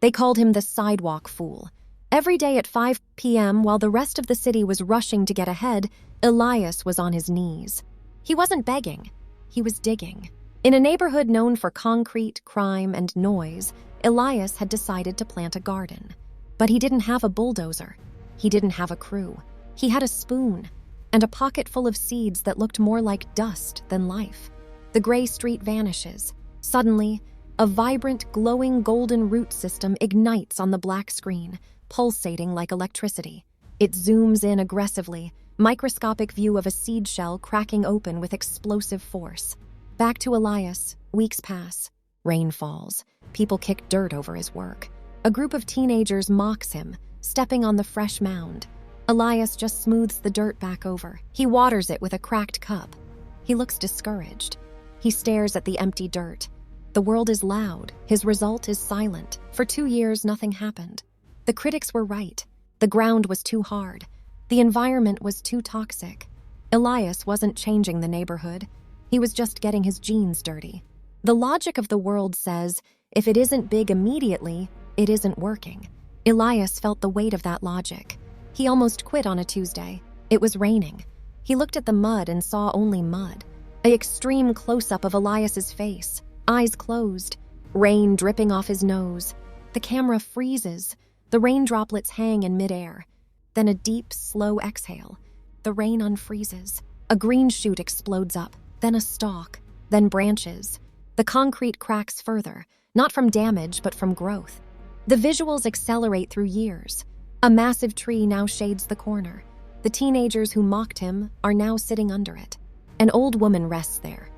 They called him the sidewalk fool. Every day at 5 p.m., while the rest of the city was rushing to get ahead, Elias was on his knees. He wasn't begging, he was digging. In a neighborhood known for concrete, crime, and noise, Elias had decided to plant a garden. But he didn't have a bulldozer. He didn't have a crew. He had a spoon and a pocket full of seeds that looked more like dust than life. The gray street vanishes. Suddenly, a vibrant, glowing golden root system ignites on the black screen, pulsating like electricity. It zooms in aggressively, microscopic view of a seed shell cracking open with explosive force. Back to Elias, weeks pass. Rain falls. People kick dirt over his work. A group of teenagers mocks him, stepping on the fresh mound. Elias just smooths the dirt back over. He waters it with a cracked cup. He looks discouraged. He stares at the empty dirt. The world is loud. His result is silent. For 2 years, nothing happened. The critics were right. The ground was too hard. The environment was too toxic. Elias wasn't changing the neighborhood. He was just getting his jeans dirty. The logic of the world says, if it isn't big immediately, it isn't working. Elias felt the weight of that logic. He almost quit on a Tuesday. It was raining. He looked at the mud and saw only mud. An extreme close-up of Elias's face, eyes closed, rain dripping off his nose. The camera freezes. The rain droplets hang in midair. Then a deep, slow exhale. The rain unfreezes. A green shoot explodes up, then a stalk, then branches. The concrete cracks further, not from damage, but from growth. The visuals accelerate through years. A massive tree now shades the corner. The teenagers who mocked him are now sitting under it. An old woman rests there.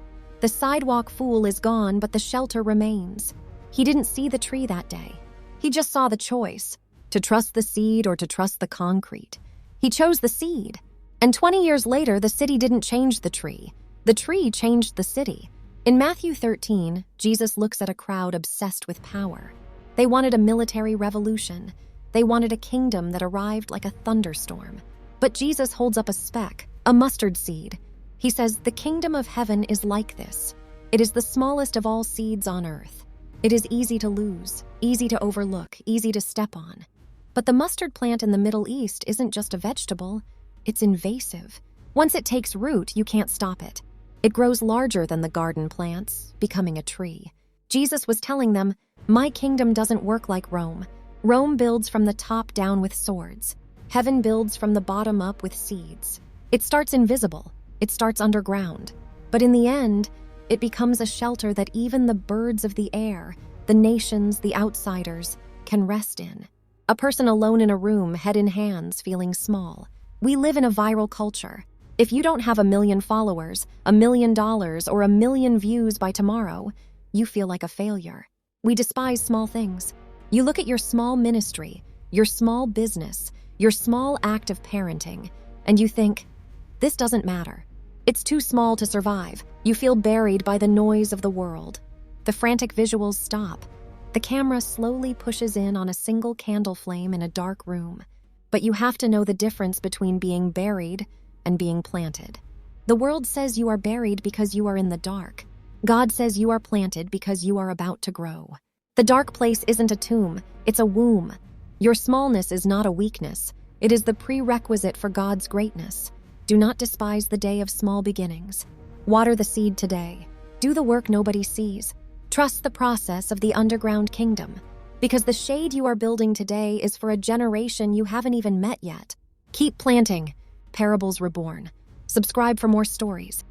The sidewalk fool is gone, but the shelter remains. He didn't see the tree that day. He just saw the choice, to trust the seed or to trust the concrete. He chose the seed. And 20 years later, the city didn't change the tree. The tree changed the city. In Matthew 13, Jesus looks at a crowd obsessed with power. They wanted a military revolution. They wanted a kingdom that arrived like a thunderstorm. But Jesus holds up a speck, a mustard seed. He says, the kingdom of heaven is like this. It is the smallest of all seeds on earth. It is easy to lose, easy to overlook, easy to step on. But the mustard plant in the Middle East isn't just a vegetable, it's invasive. Once it takes root, you can't stop it. It grows larger than the garden plants, becoming a tree. Jesus was telling them, my kingdom doesn't work like Rome. Rome builds from the top down with swords. Heaven builds from the bottom up with seeds. It starts invisible. It starts underground. But in the end, it becomes a shelter that even the birds of the air, the nations, the outsiders, can rest in. A person alone in a room, head in hands, feeling small. We live in a viral culture. If you don't have 1 million followers, $1 million, or 1 million views by tomorrow, you feel like a failure. We despise small things. You look at your small ministry, your small business, your small act of parenting, and you think, this doesn't matter. It's too small to survive. You feel buried by the noise of the world. The frantic visuals stop. The camera slowly pushes in on a single candle flame in a dark room. But you have to know the difference between being buried and being planted. The world says you are buried because you are in the dark. God says you are planted because you are about to grow. The dark place isn't a tomb, it's a womb. Your smallness is not a weakness. It is the prerequisite for God's greatness. Do not despise the day of small beginnings. Water the seed today. Do the work nobody sees. Trust the process of the underground kingdom. Because the shade you are building today is for a generation you haven't even met yet. Keep planting. Parables Reborn. Subscribe for more stories.